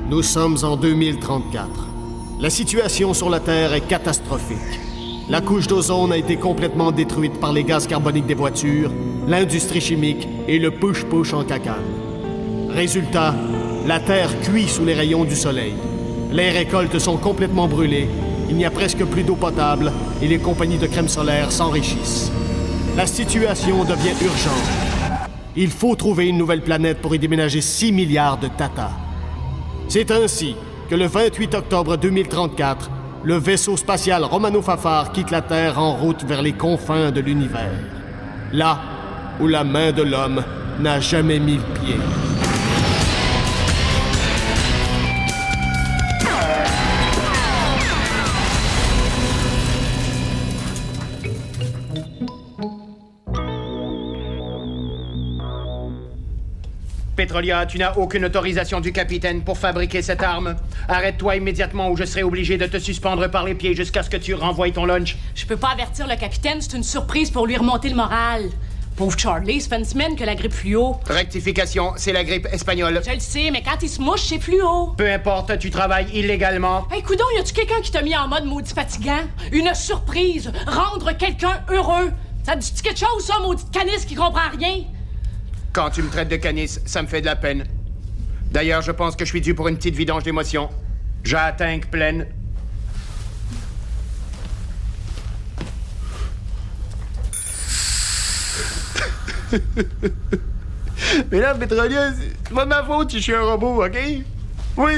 Nous sommes en 2034. La situation sur la Terre est catastrophique. La couche d'ozone a été complètement détruite par les gaz carboniques des voitures, l'industrie chimique et le push-push en cacane. Résultat, la Terre cuit sous les rayons du soleil. Les récoltes sont complètement brûlées, il n'y a presque plus d'eau potable et les compagnies de crème solaire s'enrichissent. La situation devient urgente. Il faut trouver une nouvelle planète pour y déménager 6 milliards de tatas. C'est ainsi que le 28 octobre 2034, le vaisseau spatial Romano Fafar quitte la Terre en route vers les confins de l'univers. Là où la main de l'homme n'a jamais mis le pied. Petrolia, tu n'as aucune autorisation du capitaine pour fabriquer cette arme. Arrête-toi immédiatement ou je serai obligé de te suspendre par les pieds jusqu'à ce que tu renvoies ton lunch. Je peux pas avertir le capitaine, c'est une surprise pour lui remonter le moral. Pauvre Charlie, ça fait une semaine que la grippe fluo. Rectification, c'est la grippe espagnole. Je le sais, mais quand il se mouche, c'est fluo. Peu importe, tu travailles illégalement. Hey, coudonc, y a-tu quelqu'un qui t'a mis en mode maudit fatigant? Une surprise! Rendre quelqu'un heureux! Ça te dit quelque chose, ça, maudite canisse qui comprend rien? Quand tu me traites de canisse, ça me fait de la peine. D'ailleurs, je pense que je suis dû pour une petite vidange d'émotions. J'ai la tank pleine. Mais là, Petrolia, c'est pas de ma faute si je suis un robot, OK? Oui,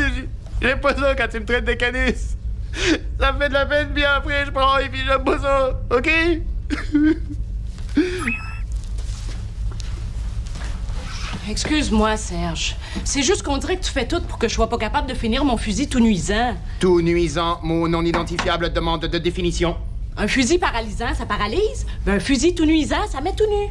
j'aime pas ça quand tu me traites de canisse. Ça me fait de la peine, puis après, je prends et puis j'aime pas ça, OK? Excuse-moi, Serge. C'est juste qu'on dirait que tu fais tout pour que je sois pas capable de finir mon fusil tout nuisant. Tout nuisant, mot non identifiable, demande de définition. Un fusil paralysant, ça paralyse. Ben, un fusil tout nuisant, ça met tout nu.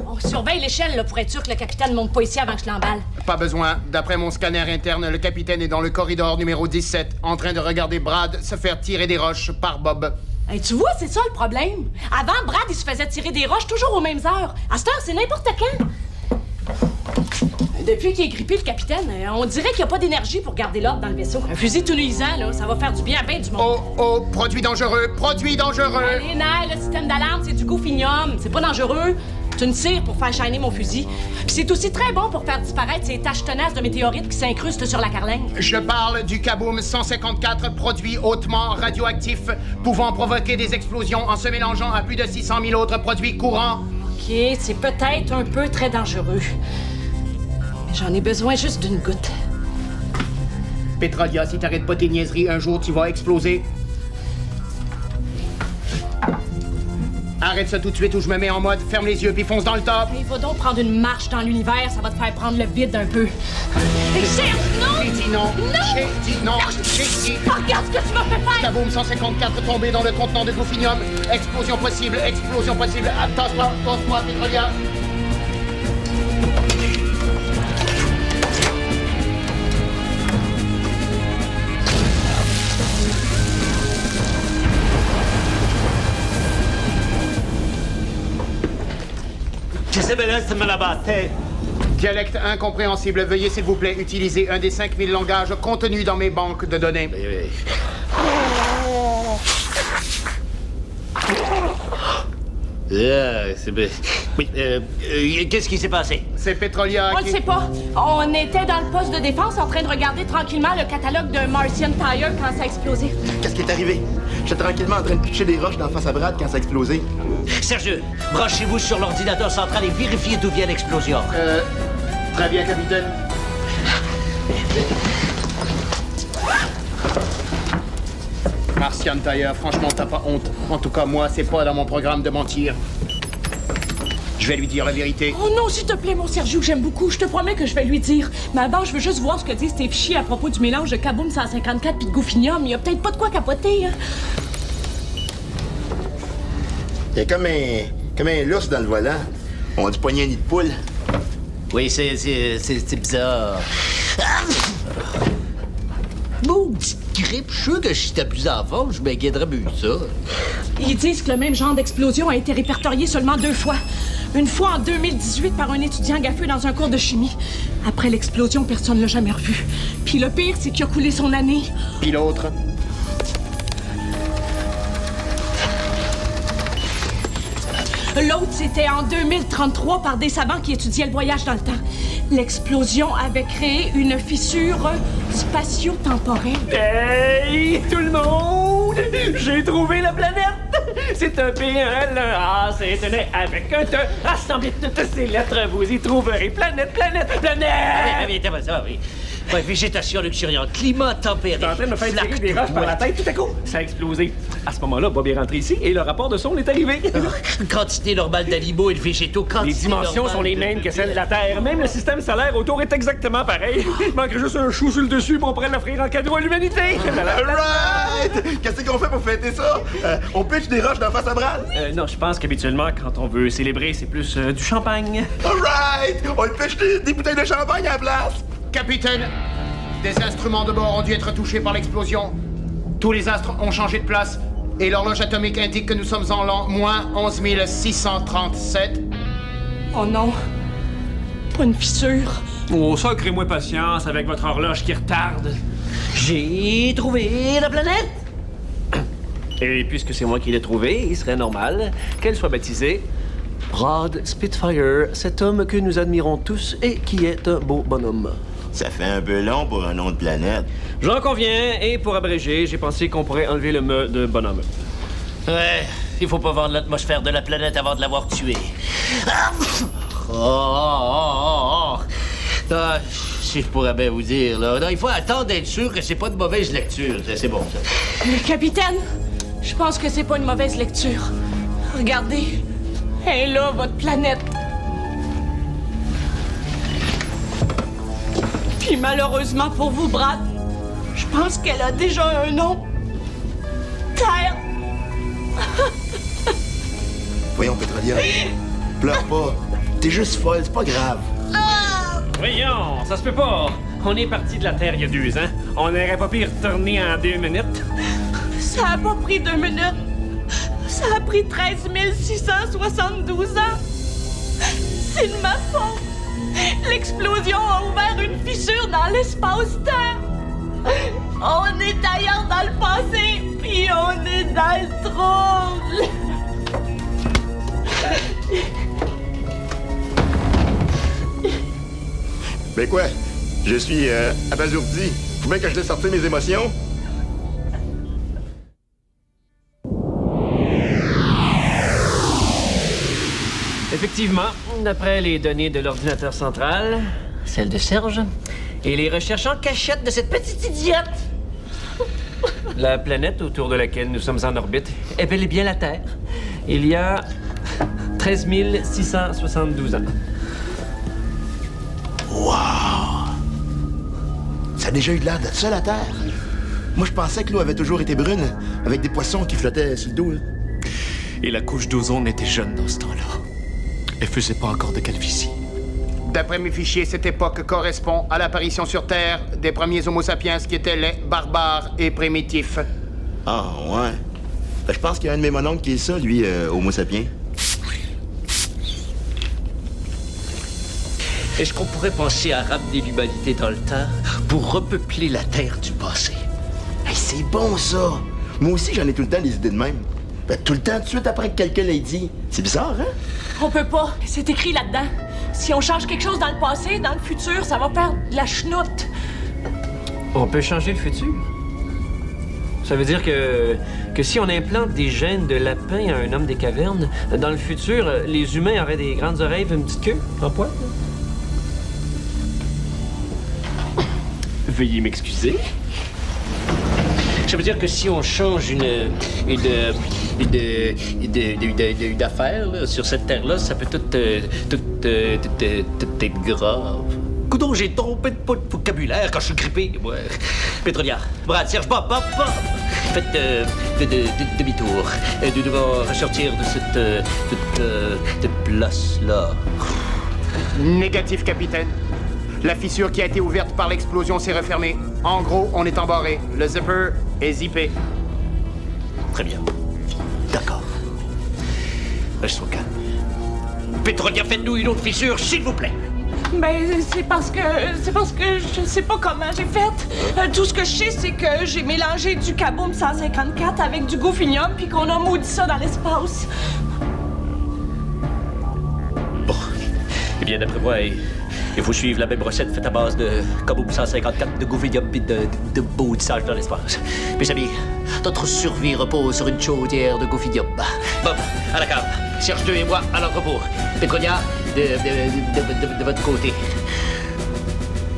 On surveille l'échelle là, pour être sûr que le capitaine monte pas ici avant que je l'emballe. Pas besoin. D'après mon scanner interne, le capitaine est dans le corridor numéro 17, en train de regarder Brad se faire tirer des roches par Bob. Hey, tu vois, c'est ça le problème. Avant, Brad, il se faisait tirer des roches toujours aux mêmes heures. À cette heure, c'est n'importe quand. Depuis qu'il est grippé, le capitaine, on dirait qu'il n'y a pas d'énergie pour garder l'ordre dans le vaisseau. Un fusil tout nuisant, là, ça va faire du bien à bien du monde. Oh, oh, produit dangereux, produit dangereux! Les nerfs, le système d'alarme, c'est du goufinium. C'est pas dangereux. C'est une cire pour faire shiner mon fusil. Puis c'est aussi très bon pour faire disparaître ces taches tenaces de météorites qui s'incrustent sur la carlingue. Je parle du Kaboom 154, produit hautement radioactif, pouvant provoquer des explosions en se mélangeant à plus de 600 000 autres produits courants. OK, c'est peut-être un peu très dangereux. Mais j'en ai besoin juste d'une goutte. Petrolia, si t'arrêtes pas tes niaiseries, un jour tu vas exploser. Arrête ça tout de suite ou je me mets en mode ferme les yeux puis fonce dans le top. Il va donc prendre une marche dans l'univers, ça va te faire prendre le vide un peu. Hey, Serge, non! J'ai dit non! Non! J'ai dit non! J'ai dit... Regarde ce que tu m'as fait faire! Kaboom 154 tombé dans le contenant de goufinium. Explosion possible, explosion possible. Attention, attention, Petrolia. Dialecte incompréhensible. Veuillez, s'il vous plaît, utiliser un des 5000 langages contenus dans mes banques de données. Qu'est-ce qui s'est passé? C'est Petrolia On le sait pas. On était dans le poste de défense en train de regarder tranquillement le catalogue d'un Martian Tire quand ça a explosé. Qu'est-ce qui est arrivé? J'étais tranquillement en train de pitcher des roches dans la face à Brad quand ça a explosé. Serge, branchez-vous sur l'ordinateur central et vérifiez d'où vient l'explosion. Très bien, capitaine. Martian Tire, franchement, t'as pas honte. En tout cas, moi, c'est pas dans mon programme de mentir. Je vais lui dire la vérité. Oh non, s'il te plaît, mon Sergio, j'aime beaucoup. Je te promets que je vais lui dire. Mais avant, je veux juste voir ce que disent tes fichiers à propos du mélange de Kaboom 154 puis de goufinium. Il y a peut-être pas de quoi capoter, hein. Il y a comme un lousse dans le volant. On dit poignée nid de poule. Oui, c'est bizarre. Maudite grippe, je suis sûr que si j'étais plus en forme, je me guiderais mieux ça. Ils disent que le même genre d'explosion a été répertorié seulement 2 fois. Une fois en 2018 par un étudiant gaffeux dans un cours de chimie. Après l'explosion, personne ne l'a jamais revu. Puis le pire, c'est qu'il a coulé son année. Puis l'autre? L'autre, c'était en 2033 par des savants qui étudiaient le voyage dans le temps. L'explosion avait créé une fissure spatio-temporelle. Hey, tout le monde! J'ai trouvé la planète! C'est un P1L1A, c'est un nez avec un te. Rassemblez toutes ces lettres, vous y trouverez planète, planète, planète! Ça va, oui. Ouais, végétation luxuriante, climat tempéré. T'es en train de me faire flaque tirer des de roches par la boîte. tête, tout à coup, ça a explosé. À ce moment-là, Bob est rentré ici et le rapport de son est arrivé. Quantité normale d'animaux et de végétaux, Les quantité dimensions normale sont les de- mêmes que celles de la Terre. Même le système solaire autour est exactement pareil. Il manquerait juste un chou sur le dessus, pour on pourrait l'offrir en cadeau à l'humanité. Alright! Qu'est-ce qu'on fait pour fêter ça? On pitch des roches d'en face à Brad? Non, je pense qu'habituellement, quand on veut célébrer, c'est plus du champagne. Alright! On pitch des bouteilles de champagne à la place! Capitaine, des instruments de bord ont dû être touchés par l'explosion. Tous les astres ont changé de place et l'horloge atomique indique que nous sommes en l'an moins 11 637. Oh non. Pas une fissure. Oh, sacrez-moi patience avec votre horloge qui retarde. J'ai trouvé la planète! Et puisque c'est moi qui l'ai trouvée, il serait normal qu'elle soit baptisée Brad Spitfire, cet homme que nous admirons tous et qui est un beau bonhomme. Ça fait un peu long pour un nom de planète. J'en conviens, et pour abréger, j'ai pensé qu'on pourrait enlever le me de bonhomme. Ouais, il faut pas vendre l'atmosphère de la planète avant de l'avoir tuée. Ah, si je pourrais bien vous dire, là. Non, il faut attendre d'être sûr que c'est pas de mauvaise lecture. C'est bon, ça. Le capitaine, je pense que c'est pas une mauvaise lecture. Regardez. Elle est là, votre planète. Puis malheureusement pour vous, Brad, je pense qu'elle a déjà un nom. Terre. Voyons, Pétrolière. Pleure pas. T'es juste folle, c'est pas grave. Voyons, ça se peut pas. On est parti de la Terre il y a 2 ans. On n'aurait pas pu y retourner en 2 minutes. Ça a pas pris 2 minutes. Ça a pris 13 672 ans. C'est de ma faute. L'explosion a ouvert une fissure dans l'espace-temps. On est ailleurs dans le passé, puis on est dans le trouble. Ben quoi? Je suis abasourdi. Faut bien que je laisse sortir mes émotions. Effectivement, d'après les données de l'ordinateur central, Celle de Serge? et les recherches en cachette de cette petite idiote, la planète autour de laquelle nous sommes en orbite est bel et bien la Terre. Il y a 13 672 ans. Ça a déjà eu de l'air de ça, la Terre. Moi, je pensais que l'eau avait toujours été brune, avec des poissons qui flottaient sur le dos, là. Et la couche d'ozone était jeune dans ce temps-là. Elle faisait pas encore de calvitie. D'après mes fichiers, cette époque correspond à l'apparition sur Terre des premiers Homo sapiens qui étaient laids, barbares et primitifs. Ah, ouais. Ben, je pense qu'il y a un de mes mononcles qui est ça, lui, Homo sapiens. Est-ce qu'on pourrait penser à ramener l'humanité dans le temps pour repeupler la Terre du passé? Hey, c'est bon, ça! Moi aussi, j'en ai tout le temps des idées de même. Ben, tout le temps, tout de suite après que quelqu'un l'ait dit. C'est bizarre, hein? On peut pas. C'est écrit là-dedans. Si on change quelque chose dans le passé, dans le futur, ça va faire de la chenoute. On peut changer le futur. Ça veut dire que si on implante des gènes de lapin à un homme des cavernes, dans le futur, les humains auraient des grandes oreilles et une petite queue en poil. Veuillez m'excuser. Ça veut dire que si on change une affaire là, sur cette terre-là, ça peut tout être grave. Coudon, j'ai trompé de pas de vocabulaire quand je suis grippé, moi. Pétrolière, Brad, Serge, Bob. Faites demi-tour. Nous devons ressortir de cette place-là. Négatif, capitaine. La fissure qui a été ouverte par l'explosion s'est refermée. En gros, on est embarré. Le zipper est zippé. Très bien. D'accord. Restons calmes. Pétrolière, faites-nous une autre fissure, s'il vous plaît. Ben, c'est parce que je sais pas comment j'ai fait. Tout ce que je sais, c'est que j'ai mélangé du Kaboom 154 avec du Goofinium puis qu'on a maudit ça dans l'espace. Bon. Eh bien, d'après moi, il faut suivre la même recette faite à base de Kaboom 154, de Goofinium puis de maudissage dans l'espace. Mes amis, notre survie repose sur une chaudière de Goofinium. Bob, à la cave. Serge 2 et moi à l'entrepôt. Pétronia, de votre côté.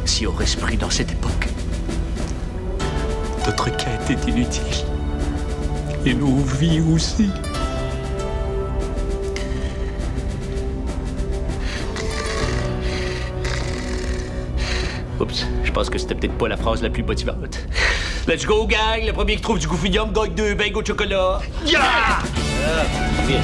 Si on reste pris dans cette époque, notre quête est inutile. Et nos vies aussi. Oups, je pense que c'était peut-être pas la phrase la plus motivante. Let's go, gang! Le premier qui trouve du Goofinium gagne 2 beignes au chocolat. Yeah! Bien.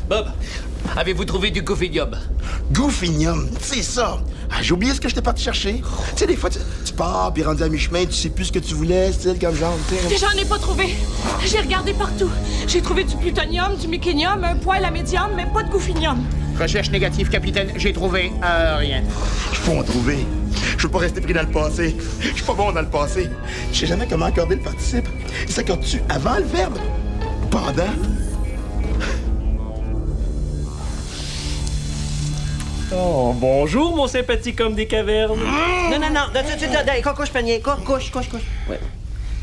Bob, avez-vous trouvé du Goofinium? Goofinium, c'est ça. Ah, j'ai oublié ce que j'étais parti chercher. Tu sais, des fois, tu pars, puis rendu à mi-chemin, tu sais plus ce que tu voulais, style, comme genre, tu sais. J'en ai pas trouvé. J'ai regardé partout. J'ai trouvé du plutonium, du mécanium, un poil à médium, mais pas de Goofinium. Recherche négative, capitaine. J'ai trouvé rien. Il faut en trouver. Je veux pas rester pris dans le passé. Je suis pas bon dans le passé. Je sais jamais comment accorder le participe. Il s'accorde-tu avant le verbe? Ou pendant? Oh, bonjour, mon sympathique homme des cavernes. Non, couche, panier, couche. Ouais.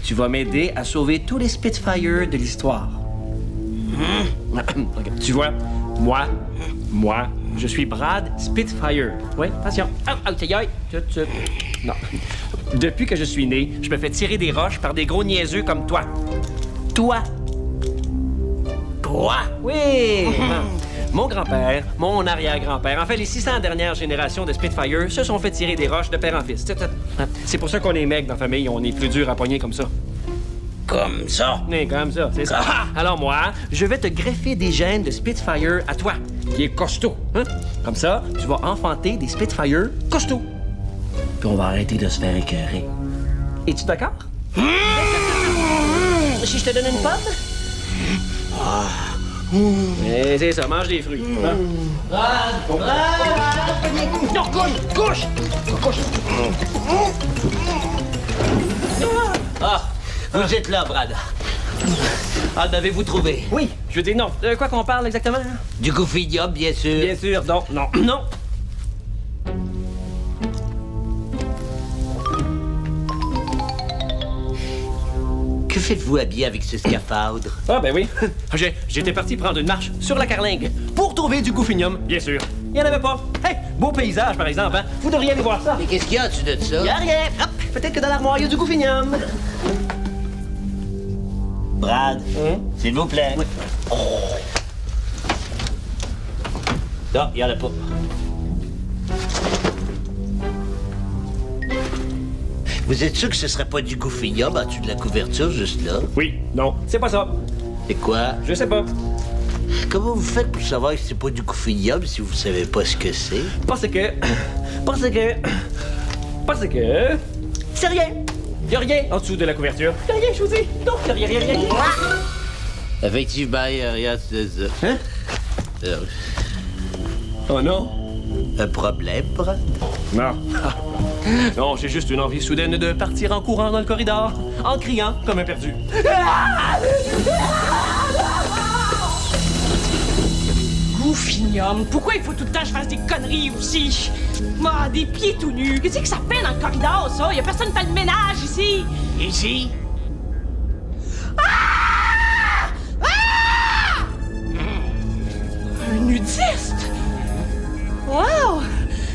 Tu vas m'aider à sauver tous les Spitfire de l'histoire. Ok. Tu vois, moi, je suis Brad Spitfire. Oui, attention. Non. Depuis que je suis né, je me fais tirer des roches par des gros niaiseux comme toi. Toi? Oui! Mon grand-père, mon arrière-grand-père, en fait, les 600 dernières générations de Spitfire se sont fait tirer des roches de père en fils. C'est pour ça qu'on est mecs dans la famille, on est plus dur à pogner comme ça. Comme ça. Oui, comme ça, c'est ça. Alors moi, je vais te greffer des gènes de Spitfire à toi, qui est costaud. Hein? Comme ça, tu vas enfanter des Spitfire costauds. Puis on va arrêter de se faire écœurer. Es-tu d'accord? Si je te donne une pomme? Eh, c'est ça, mange des fruits. Hein? Non, couche! Ah, vous êtes là, Brad. En avez-vous trouvé? Oui, je veux dire non. De quoi qu'on parle exactement? Du Goofinium, bien sûr. Bien sûr, non. Que faites-vous habillé avec ce scaphandre? Ah, ben oui. J'étais parti prendre une marche sur la Carlingue pour trouver du Goofinium, bien sûr. Il n'y en avait pas. Hey, beau paysage, par exemple, hein? Vous devriez aller voir ça. Mais qu'est-ce qu'il y a au-dessus de ça? Y a rien. Hop, peut-être que dans l'armoire, il y a du Goofinium. Brad, s'il vous plaît. Oui. Non, il n'y en a pas. Vous êtes sûr que ce serait pas du Goofinium en dessous de la couverture, juste là? Oui, non, c'est pas ça. C'est quoi? Je sais pas. Comment vous faites pour savoir que c'est pas du Goofinium si vous savez pas ce que c'est? Parce que... C'est rien. Y a rien en dessous de la couverture. Y a rien, je vous dis. Non, y a rien. Effectivement, il n'y a rien de ça. Hein? Oh non. Un problème, Brad? Non. Non, j'ai juste une envie soudaine de partir en courant dans le corridor, en criant comme un perdu. Goofinium, pourquoi il faut tout le temps que je fasse des conneries aussi? Ah, des pieds tout nus. Qu'est-ce que ça fait dans le corridor, ça? Y a personne qui fait le ménage ici. Ici? Un nudiste? Wow!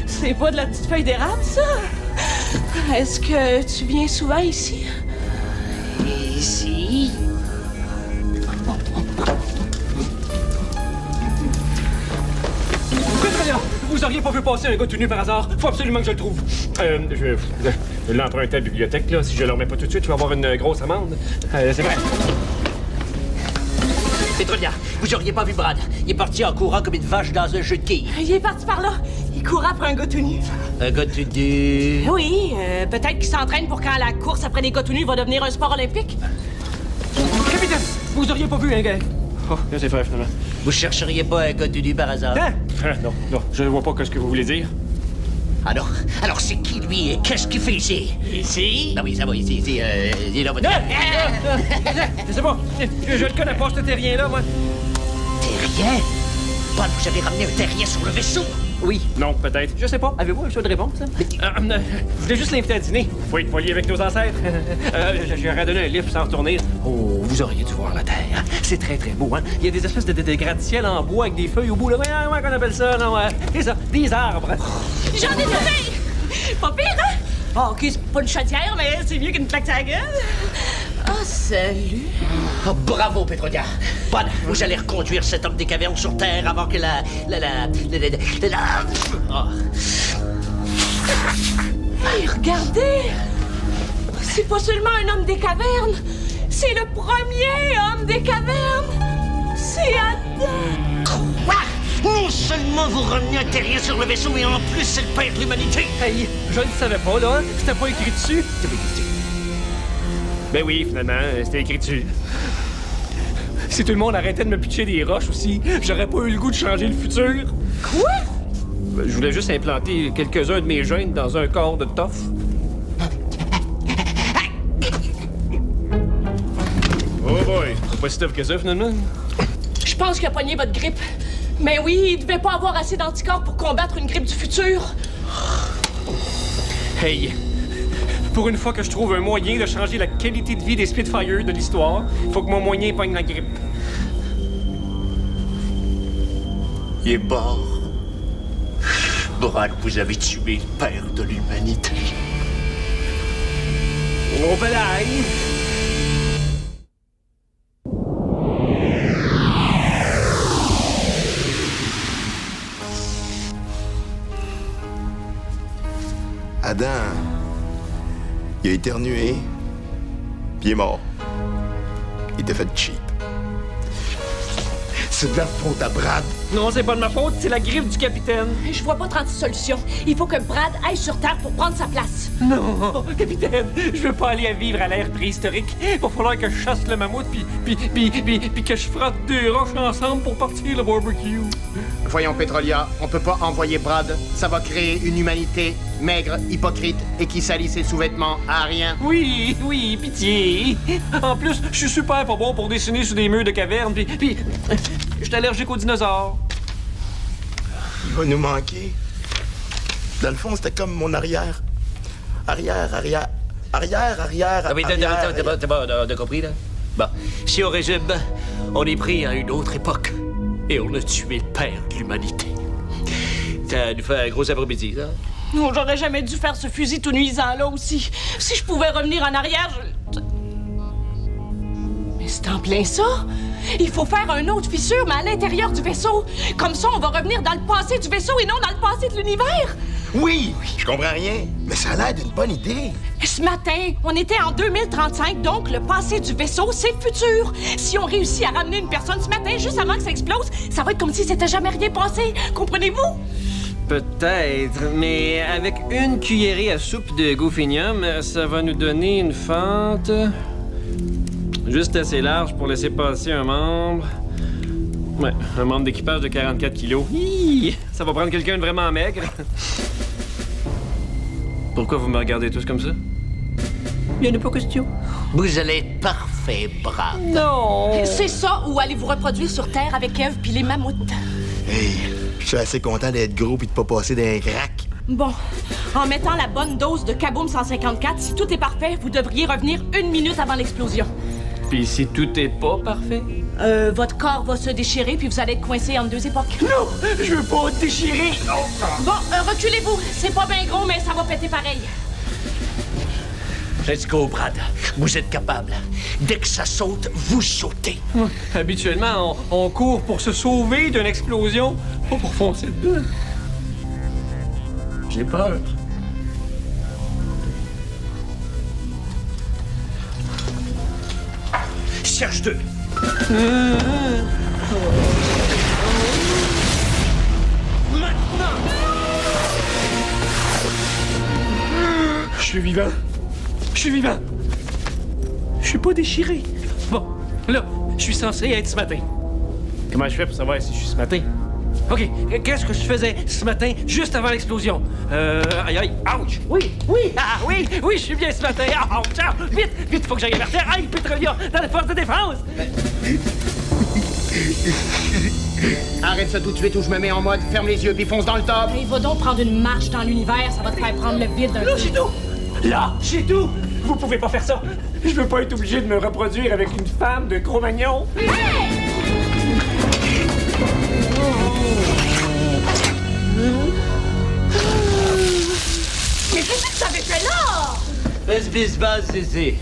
C'est pas de la petite feuille d'érable, ça? Est-ce que tu viens souvent ici? Ici? vous auriez pas vu passer un gars tout nu par hasard? Faut absolument que je le trouve. Je l'emprunte à la bibliothèque, là. Si je le remets pas tout de suite, je vais avoir une grosse amende. C'est vrai. Pétrolière, vous auriez pas vu Brad. Il est parti en courant comme une vache dans un jeu de quilles. Il est parti par là. Il court après un gars tout nu. Un gars tout nu. Oui, peut-être qu'il s'entraîne pour quand la course après des gars tout nus va devenir un sport olympique. Capitaine, vous auriez pas vu un gars? Oh, là, c'est vrai, finalement. Vous chercheriez pas un gars tout nu par hasard? Hein? Non, je ne vois pas ce que vous voulez dire. Alors c'est qui, lui? Qu'est-ce qu'il fait ici? Ici? Ah oui, ça va, ici, il est là, votre... Je sais pas, je le connais pas, ce terrien-là, moi. Terrien? Paul, vous avez ramené un terrien sur le vaisseau? Oui. Non, peut-être. Je sais pas. Avez-vous un choix de réponse? Je voulais juste l'inviter à dîner. Faut être poli avec nos ancêtres. J'aurais donné un livre sans retourner. Oh, vous auriez dû voir la Terre. C'est très, très beau, hein? Il y a des espèces de gratte-ciel en bois avec des feuilles au bout. Là. Comment on appelle ça? Non, c'est ça, des arbres. J'en ai trouvé! Pas pire, hein? Oh, OK, c'est pas une chaudière, mais c'est mieux qu'une claque à la gueule. Oh, salut. Oh, bravo, Pétrodia. Bon, vous allez reconduire cet homme des cavernes sur Terre avant que la... Oh. Hey, regardez! C'est pas seulement un homme des cavernes, c'est le premier homme des cavernes! C'est Adam! Quoi? Non seulement vous ramenez un terrien sur le vaisseau, mais en plus c'est le père de l'humanité! Hey, je ne savais pas, là. C'était pas écrit dessus. Ben oui, finalement, c'était écrit dessus. Si tout le monde arrêtait de me pitcher des roches aussi, j'aurais pas eu le goût de changer le futur. Quoi? Ben, je voulais juste implanter quelques-uns de mes gènes dans un corps de tough. Oh boy, c'est pas si tough que ça, finalement. Je pense qu'il a pogné votre grippe. Mais oui, il devait pas avoir assez d'anticorps pour combattre une grippe du futur. Hey, pour une fois que je trouve un moyen de changer la qualité de vie des Spitfires de l'histoire, faut que mon moyen pogne la grippe. Il est mort. Brad, vous avez tué le père de l'humanité. Oh, balaye! Adam, il a éternué, puis il est mort. Il était fait cheap. C'est de la faute à Brad. Non, c'est pas de ma faute, c'est la griffe du capitaine. Je vois pas 36 solutions. Il faut que Brad aille sur Terre pour prendre sa place. Non, capitaine, je veux pas aller à vivre à l'ère préhistorique. Il va falloir que je chasse le mammouth puis que je frotte deux roches ensemble pour partir le barbecue. Voyons, Pétrolia, on peut pas envoyer Brad. Ça va créer une humanité maigre, hypocrite et qui salit ses sous-vêtements à rien. Oui, pitié. En plus, je suis super pas bon pour dessiner sur des murs de caverne, puis je suis allergique aux dinosaures. Il va nous manquer. Dans le fond, c'était comme mon arrière. Arrière. Ah oui, t'as pas compris, là? Bon, si on résume, on est pris à une autre époque et on a tué le père de l'humanité. Ça nous fait un gros après-midi, ça? Non, j'aurais jamais dû faire ce fusil tout nuisant-là aussi. Si je pouvais revenir en arrière, Mais c'est en plein ça. Il faut faire un autre fissure, mais à l'intérieur du vaisseau. Comme ça, on va revenir dans le passé du vaisseau et non dans le passé de l'univers. Oui, je comprends rien, mais ça a l'air d'une bonne idée. Ce matin, on était en 2035, donc le passé du vaisseau, c'est le futur. Si on réussit à ramener une personne ce matin, juste avant que ça explose, ça va être comme si c'était jamais rien passé. Comprenez-vous? Peut-être, mais avec une cuillerée à soupe de gophinium, ça va nous donner une fente juste assez large pour laisser passer un membre. Ouais, un membre d'équipage de 44 kilos. Hi! Ça va prendre quelqu'un de vraiment maigre. Pourquoi vous me regardez tous comme ça? Il n'y en a pas question. Vous allez être parfait, Brad. Non! C'est ça, ou allez vous reproduire sur Terre avec Eve puis les mammouths. Hey, je suis assez content d'être gros puis de pas passer d'un crack. Bon, en mettant la bonne dose de Kaboom 154, si tout est parfait, vous devriez revenir 1 minute avant l'explosion. Puis si tout est pas parfait? Votre corps va se déchirer puis vous allez être coincé entre deux époques. Non! Je veux pas déchirer! Bon, reculez-vous. C'est pas bien gros, mais ça va péter pareil. Let's go, Brad. Vous êtes capable. Dès que ça saute, vous sautez. Habituellement, on court pour se sauver d'une explosion, pas pour foncer dedans. J'ai peur. Cherche deux. Je suis vivant. Je suis vivant. Je suis pas déchiré. Bon, là, je suis censé être ce matin. Comment je fais pour savoir si je suis ce matin? OK, qu'est-ce que je faisais ce matin, juste avant l'explosion? Aïe, aïe, ouch! Oui, je suis bien ce matin! Ouch, vite, faut que j'aille vers terre! Aïe, Petrolia, dans la force de défense! Arrête ça tout de suite ou je me mets en mode ferme les yeux puis fonce dans le top. Il va donc prendre une marche dans l'univers, ça va te faire prendre le vide d'un Là, coup. j'ai tout! Là, j'ai tout! Vous pouvez pas faire ça! Je veux pas être obligé de me reproduire avec une femme de Cro-Magnon! Mais qu'est-ce que tu avais fait là? Qu'est-ce qui se passe ici?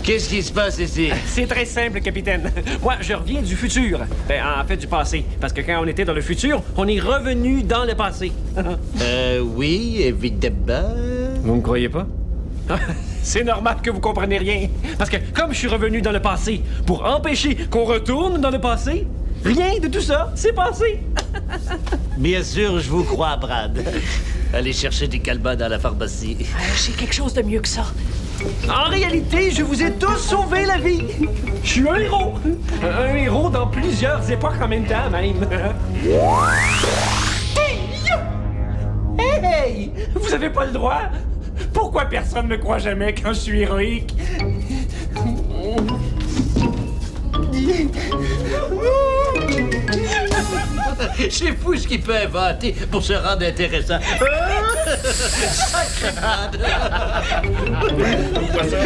Qu'est-ce qui se passe ici? C'est très simple, capitaine. Moi, je reviens du futur. Ben, en fait, du passé. Parce que quand on était dans le futur, on est revenu dans le passé. Oui, évidemment. Vous me croyez pas? C'est normal que vous compreniez rien. Parce que comme je suis revenu dans le passé pour empêcher qu'on retourne dans le passé, rien de tout ça s'est passé. Bien sûr, je vous crois, Brad. Allez chercher des calmants dans la pharmacie. J'ai quelque chose de mieux que ça. En réalité, je vous ai tous sauvé la vie. Je suis un héros. Un héros dans plusieurs époques en même temps, même. Hey! Vous avez pas le droit? Pourquoi personne ne me croit jamais quand je suis héroïque? C'est fou ce qu'il peut inventer pour se rendre intéressant. Sacré Brad. Pas ça.